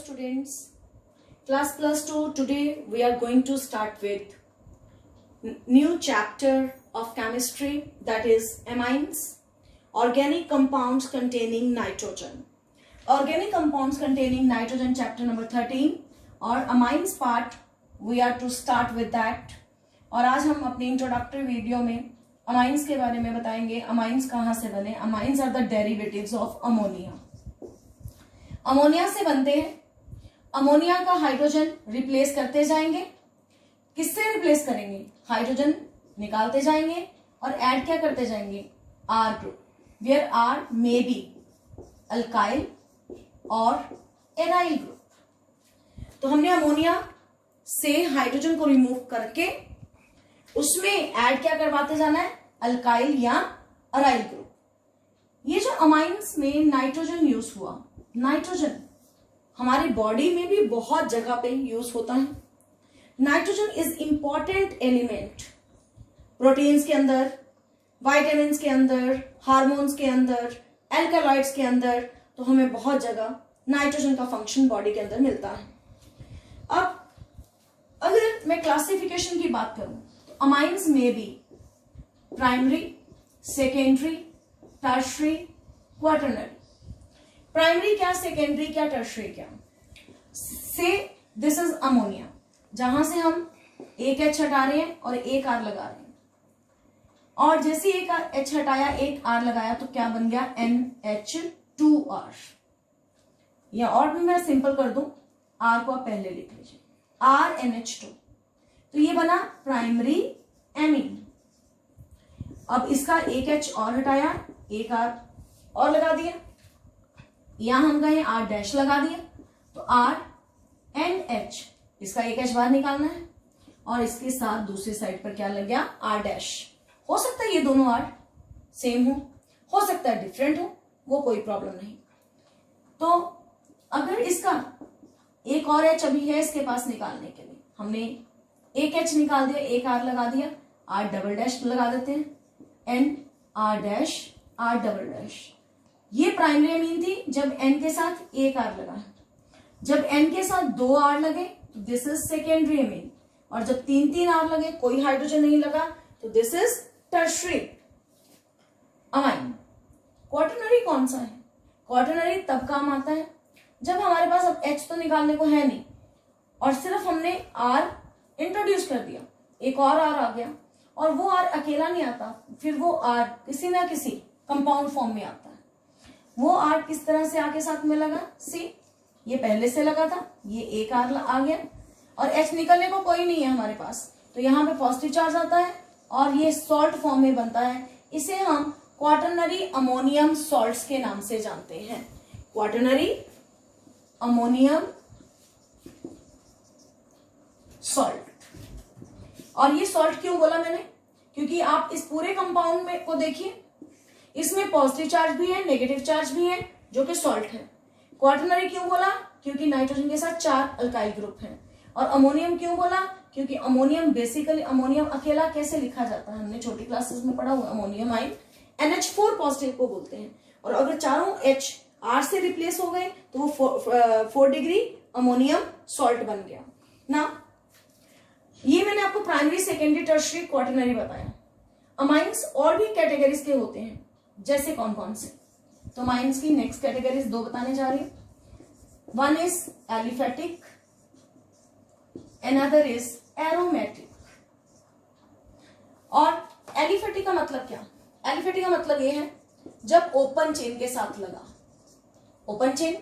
students. Class plus 2. Today we are going to start with new chapter of chemistry, that is amines, organic compounds containing nitrogen. Organic compounds containing nitrogen, chapter number 13 और amines part we are to start with that. और आज हम अपनी introductory video में amines के बारे में बताएंगे. अमाइंस कहाँ से बने? Amines are the derivatives of ammonia. Ammonia से बनते हैं. अमोनिया का हाइड्रोजन रिप्लेस करते जाएंगे. किससे रिप्लेस करेंगे? हाइड्रोजन निकालते जाएंगे और ऐड क्या करते जाएंगे? R group, where R may be alkyl और एराइल ग्रुप. तो हमने अमोनिया से हाइड्रोजन को रिमूव करके उसमें ऐड क्या करवाते जाना है? अल्काइल या अराइल ग्रुप. ये जो अमाइंस में नाइट्रोजन यूज हुआ, नाइट्रोजन हमारी बॉडी में भी बहुत जगह पे यूज होता है. Nitrogen is important element proteins के अंदर, वाइटामिन्स के अंदर, हार्मोन्स के अंदर, एल्कालॉइड्स के अंदर. तो हमें बहुत जगह नाइट्रोजन का फंक्शन बॉडी के अंदर मिलता है. अब अगर मैं क्लासिफिकेशन की बात करूं तो अमाइंस में भी primary, secondary, tertiary, quaternary. Primary क्या, सेकेंडरी क्या, टर्शरी क्या? से दिस इज अमोनिया, जहां से हम एक एच हटा रहे हैं और एक आर लगा रहे हैं. और जैसे एक एच हटाया, एक आर लगाया तो क्या बन गया? NH2R. या और भी मैं सिंपल कर दूं, आर को आप पहले लिख लीजिए, RNH2. तो ये बना प्राइमरी एमीन. अब इसका एक एच और हटाया, एक आर और लगा दिया, यहां हम गए आर डैश लगा दिया, तो RNH. इसका एक एच बाहर निकालना है और इसके साथ दूसरी साइड पर क्या लग गया? R dash. हो सकता है ये दोनों आर सेम हो सकता है डिफरेंट हो, वो कोई प्रॉब्लम नहीं. तो अगर इसका एक और एच अभी है इसके पास निकालने के लिए, हमने एक एच निकाल दिया, एक आर लगा दिया, आर डबल डैश लगा देते हैं, N R dash R double dash. ये प्राइमरी अमीन थी जब एन के साथ एक आर लगा. जब एन के साथ दो आर लगे तो दिस इज सेकेंडरी अमीन. और जब तीन तीन आर लगे, कोई हाइड्रोजन नहीं लगा, तो this is tertiary amine. Quaternary कौन सा है? क्वाटरनरी तब काम आता है जब हमारे पास अब एच तो निकालने को है नहीं और सिर्फ हमने आर इंट्रोड्यूस कर दिया, एक और आर आ गया और वो आर अकेला नहीं आता, फिर वो आर किसी ना किसी कंपाउंड फॉर्म में आता है. वो आर किस तरह से आके साथ में लगा? सी, ये पहले से लगा था, ये एक आर आ गया और एच निकलने को कोई नहीं है हमारे पास, तो यहाँ पे पॉजिटिव चार्ज आता है और ये सॉल्ट फॉर्म में बनता है. इसे हम क्वाटरनरी अमोनियम सॉल्ट्स के नाम से जानते हैं. Quaternary ammonium salt. और ये सॉल्ट क्यों बोला मैंने? क्योंकि आप इस पूरे कंपाउंड में को देखिए, इसमें पॉजिटिव चार्ज भी है, नेगेटिव चार्ज भी है, जो कि सॉल्ट है. क्वाटरनरी क्यों बोला? क्योंकि नाइट्रोजन के साथ 4 अल्काइल ग्रुप हैं. और अमोनियम क्यों बोला? क्योंकि अमोनियम बेसिकली, अमोनियम अकेला कैसे लिखा जाता है, हमने छोटी क्लासेस में पढ़ा हुआ. अमोनियम आइन NH4 पॉजिटिव को बोलते हैं. और अगर चारों H R से रिप्लेस हो गए तो वो 4 डिग्री अमोनियम सॉल्ट बन गया ना. ये मैंने आपको प्राइमरी, सेकेंडरी, टर्शरी, क्वाटरनरी बताया. अमाइंस और भी कैटेगरीज के होते हैं, जैसे कौन कौन से? तो अमाइंस की नेक्स्ट कैटेगरीज 2 बताने जा रही हूं. One is aliphatic, another is aromatic. और एलिफेटिक का मतलब क्या? एलिफेटिक का मतलब ये है जब ओपन चेन के साथ लगा. ओपन चेन,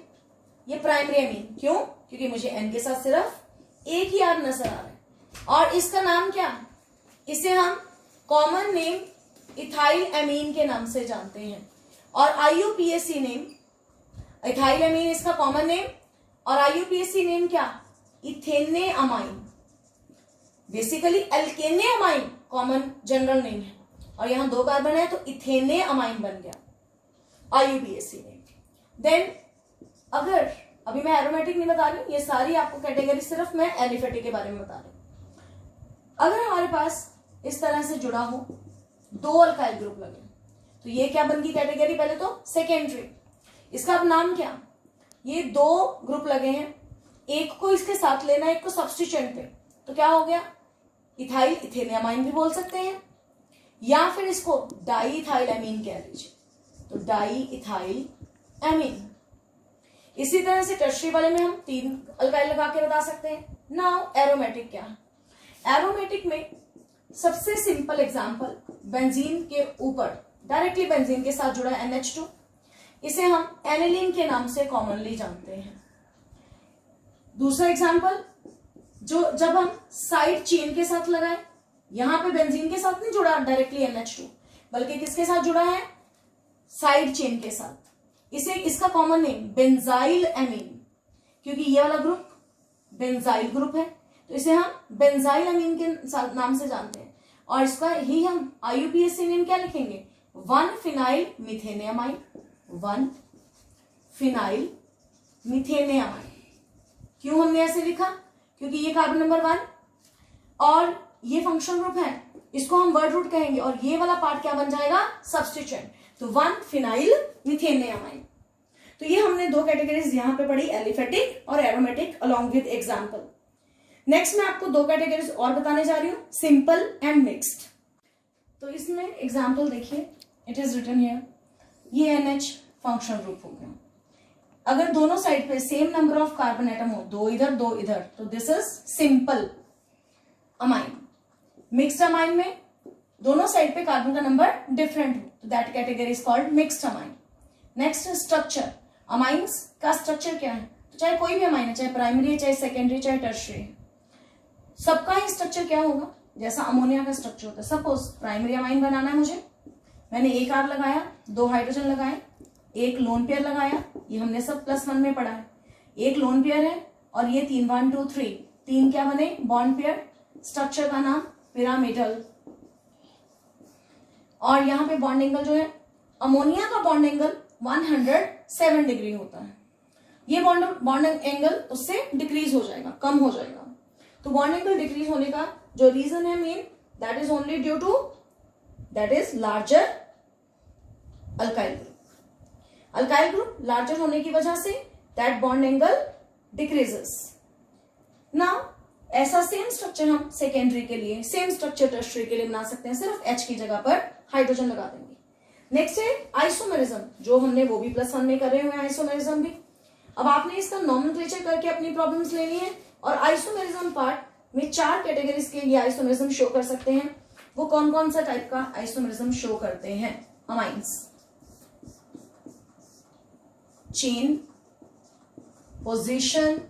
ये प्राइमरी अमीन. क्यों? क्योंकि मुझे एन के साथ सिर्फ एक ही आर नजर आ रहा है. और इसका नाम क्या? इसे हम कॉमन नेम इथाइल अमीन के नाम से जानते हैं. और IUPAC नेम, इथाइल अमीन इसका कॉमन नेम, और IUPAC नेम क्या? Ethene amine. Basically alkene amine common general name है और यहां 2 कार्बन है तो इथेने अमाइन बन गया IUPAC नेम. देन अगर अभी मैं एरोमेटिक नहीं बता रही, ये सारी आपको कैटेगरी सिर्फ मैं एलिफेटिक के बारे में बता रही हूं. अगर हमारे पास इस तरह से जुड़ा हो, 2 अल्काइल ग्रुप लगे, तो ये क्या बन गई कैटेगरी? पहले तो सेकेंडरी. इसका अब नाम क्या? ये 2 ग्रुप लगे हैं एक को इसके साथ लेना, एक को सब्स्टिट्यूएंट पे, तो क्या हो गया, इथाइल इथेनियामाइन भी बोल सकते हैं, या फिर इसको डाई इथाइल एमीन कह लीजिए, तो डाई इथाइल एमीन। इसी तरह से टर्शरी वाले में हम 3 अल्काइल लगा के बता सकते हैं। नाउ एरोमेटिक क्या है, एरोमेटिक में सबसे सिंपल एग्जांपल, बेंजीन के ऊपर डायरेक्टली बेंजीन के साथ जुड़ा NH2, इसे हम एनिलीन के नाम से कॉमनली जानते हैं। दूसरा एग्जांपल, जो जब हम साइड चेन के साथ लगाए, यहां पे बेंजीन के साथ नहीं जुड़ा डायरेक्टली NH2, बल्कि किसके साथ जुड़ा है, साइड चेन के साथ, इसे इसका कॉमन नेम बेंजाइल एमीन, क्योंकि ये वाला ग्रुप बेंजाइल ग्रुप है, तो इसे हम बेंजाइल एमीन के नाम से जानते हैं। और इसका ही हम IUPAC नेम क्या लिखेंगे, 1-फिनाइल मिथेनियामाइन, 1-फिनाइल मिथेनियामाइन। क्यों हमने ऐसे लिखा, क्योंकि ये कार्बन नंबर 1 और ये फंक्शनल ग्रुप है, इसको हम वर्ड रूट कहेंगे, और ये वाला पार्ट क्या बन जाएगा, सब्स्टिट्यूएंट, तो 1-फिनाइल मिथेनियामाइन। तो ये हमने 2 कैटेगरीज यहां पे पढ़ी, एलिफेटिक और aromatic along with example. Next मैं आपको 2 कैटेगरीज और बताने जा रही हूं, सिंपल एंड मिक्स्ड। तो इसमें एग्जांपल देखिए, इट इज रिटन हियर, ये NH फंक्शनल ग्रुप हो गया। अगर दोनों साइड पे same number of carbon atom हो, 2 इधर 2 इधर, तो this is simple amine. Mixed amine में दोनों साइड पे कार्बन का नंबर डिफरेंट हो, तो that category is called mixed amine. Next structure, amines का स्ट्रक्चर क्या है, तो चाहे कोई भी अमाइन है, चाहे प्राइमरी है, चाहे सेकेंडरी, चाहे टर्शरी है, सबका ही स्ट्रक्चर क्या होगा, जैसा अमोनिया का स्ट्रक्चर होता है। सपोज प्राइमरी अमाइन बनाना है मुझे, मैंने एक R लगाया, 2 हाइड्रोजन लगाए, एक लोन पेयर लगाया, ये हमने सब +1 में पढ़ा है, एक लोन पेयर है, और ये 3 1 2 3 3 क्या बने, बॉन्ड पेयर, स्ट्रक्चर का नाम पिरामिडल। और यहाँ पे बॉन्ड एंगल जो है, अमोनिया का बॉन्ड एंगल 107 डिग्री होता है, ये बॉन्ड एंगल उससे डिक्रीज हो जाएगा, कम हो जाएगा। तो बॉन्ड एंगल डिक्रीज होने का जो रीजन है main, that is only due to that is larger alkyl group. Alkyl group larger होने की वजह से that bond angle decreases. Now ऐसा सेम स्ट्रक्चर हम सेकेंडरी के लिए, सेम स्ट्रक्चर टर्शरी के लिए बना सकते हैं, सिर्फ H की जगह पर हाइड्रोजन लगा देंगे। नेक्स्ट है आइसोमेरिज्म, जो हमने वो भी +1 में करे हुए हैं, आइसोमेरिज्म भी। अब आपने इसका नॉमेनक्लेचर करके अपनी प्रॉब्लम्स लेनी है, और आइसोमेरिज्म पार्ट में 4 कैटेगरीज के लिए आइसोमेरिज्म शो कर सकते हैं। वो कौन कौन सा टाइप का आइसोमेरिज्म शो करते हैं, amines, chain, position,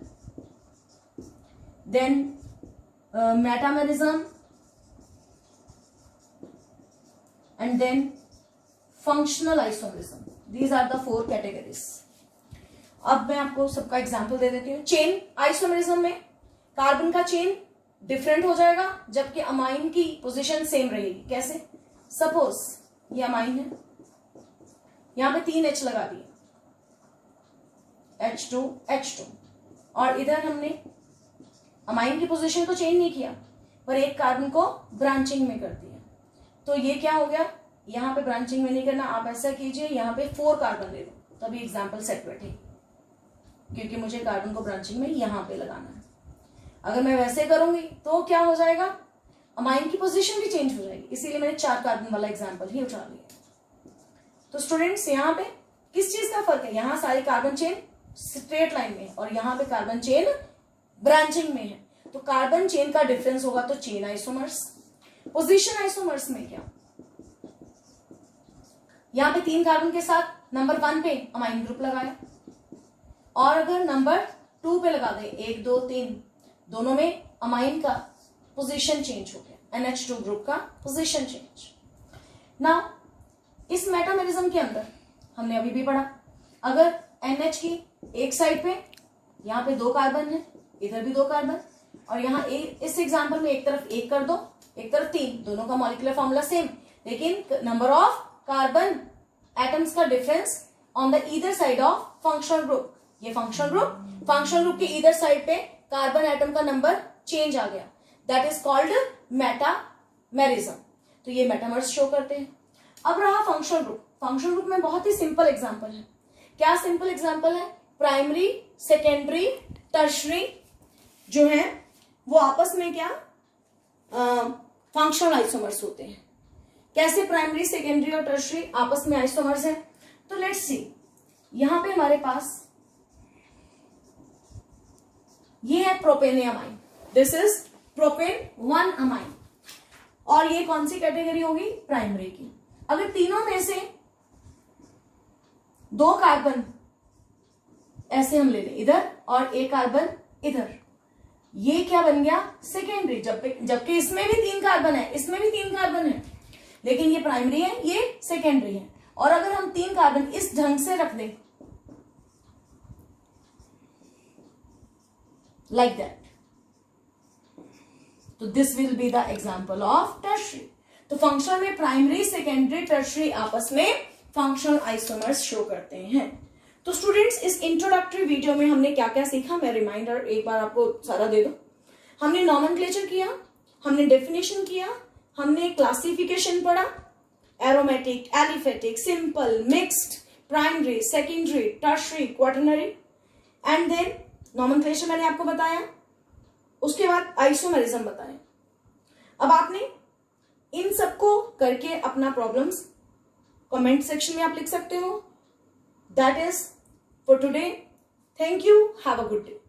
then metamerism, and then functional isomerism. These are the 4 categories. अब मैं आपको सबका एग्जांपल दे देती हूँ। चेन आइसोमेरिज्म में कार्बन का चेन डिफरेंट हो जाएगा, जबकि अमाइन की पोजीशन सेम रहेगी। कैसे, सपोज ये अमाइन है, यहां पे 3 H लगा दिए, H2 H2, और इधर हमने अमाइन की पोजीशन को चेंज नहीं किया, पर एक कार्बन को ब्रांचिंग में कर दिया। तो ये क्या हो गया, यहाँ पे ब्रांचिंग में नहीं करना, आप ऐसा कीजिए, यहाँ पे 4 कार्बन दे दो, तभी एग्जाम्पल सेट बैठेगी, क्योंकि मुझे कार्बन को ब्रांचिंग में यहाँ पे लगाना है। अगर मैं वैसे करूंगी तो क्या हो जाएगा, अमाइन की पोजीशन भी चेंज हो जाएगी, इसीलिए मैंने 4 कार्बन वाला एग्जाम्पल ही उठा लिया। तो स्टूडेंट्स यहाँ पे किस चीज का फर्क है, यहाँ सारे कार्बन चेन स्ट्रेट लाइन में, और यहाँ पे कार्बन चेन ब्रांचिंग में है, तो कार्बन चेन का डिफरेंस होगा, तो चेन आइसोमर्स। पोजीशन आइसोमर्स में क्या, यहाँ पे 3 कार्बन के साथ नंबर 1 पे अमाइन ग्रुप लगाया, और अगर नंबर 2 पे लगा दे, 1 2 3, दोनों में अमाइन का पोजीशन चेंज हो गया, NH2 ग्रुप का पोजीशन चेंज। ना इस मेटामेरिज्म के अंदर हमने अभी भी पढ़ा, अगर NH की एक साइड पे, यहाँ पे 2 कार्बन है, इधर भी 2 कार्बन, और यहाँ इस एग्जाम्पल में एक तरफ 1 कर दो, एक तरफ 3, दोनों का मॉलिक्यूलर फॉर्मूला सेम, लेकिन नंबर ऑफ कार्बन एटम्स का difference on the either side of functional group. ये फंक्शनल ग्रुप के ईदर साइड पे कार्बन एटम का नंबर चेंज आ गया, दैट इज कॉल्ड मेटामेरिज्म। तो ये मेटामर्स शो करते हैं। अब रहा फंक्शनल ग्रुप में बहुत ही सिंपल एग्जांपल है। क्या सिंपल एग्जांपल है, प्राइमरी, सेकेंडरी टर्शरी जो है वो आपस में क्या फंक्शनल आइसोमर्स होते हैं। कैसे प्राइमरी, सेकेंडरी और टर्शरी आपस में आइसोमर्स हैं? तो लेट्स सी, यहां पे हमारे पास ये है प्रोपेनियमाइन, दिस इज प्रोपेन 1 अमाइन, और ये कौन सी कैटेगरी होगी? प्राइमरी की। अगर तीनों में से 2 कार्बन ऐसे हम ले लें इधर और 1 कार्बन इधर, ये क्या बन गया? सेकेंडरी। जबकि इसमें भी 3 कार्बन है, इसमें भी 3 कार्बन है, लेकिन ये प्राइमरी है, ये सेकेंडरी है। और अगर हम 3 कार्बन इस ढंग से रख दें, लाइक दैट, तो this will be the example of tertiary. तो फंक्शनल में प्राइमरी, सेकेंडरी, टर्शरी आपस में फंक्शनल आइसोमर्स शो करते हैं। तो स्टूडेंट्स, इस इंट्रोडक्टरी वीडियो में हमने क्या क्या सीखा, मैं रिमाइंडर एक बार आपको सारा दे दूं। हमने नॉमेनक्लेचर किया, हमने डेफिनेशन किया, हमने क्लासिफिकेशन पढ़ा, aromatic, aliphatic, simple, mixed, primary, secondary, tertiary, quaternary, and then nomenclature मैंने आपको बताया, उसके बाद आइसोमेरिज्म बताया। अब आपने इन सबको करके अपना प्रॉब्लम्स कमेंट सेक्शन में आप लिख सकते हो। That is for today. Thank you, have a good day.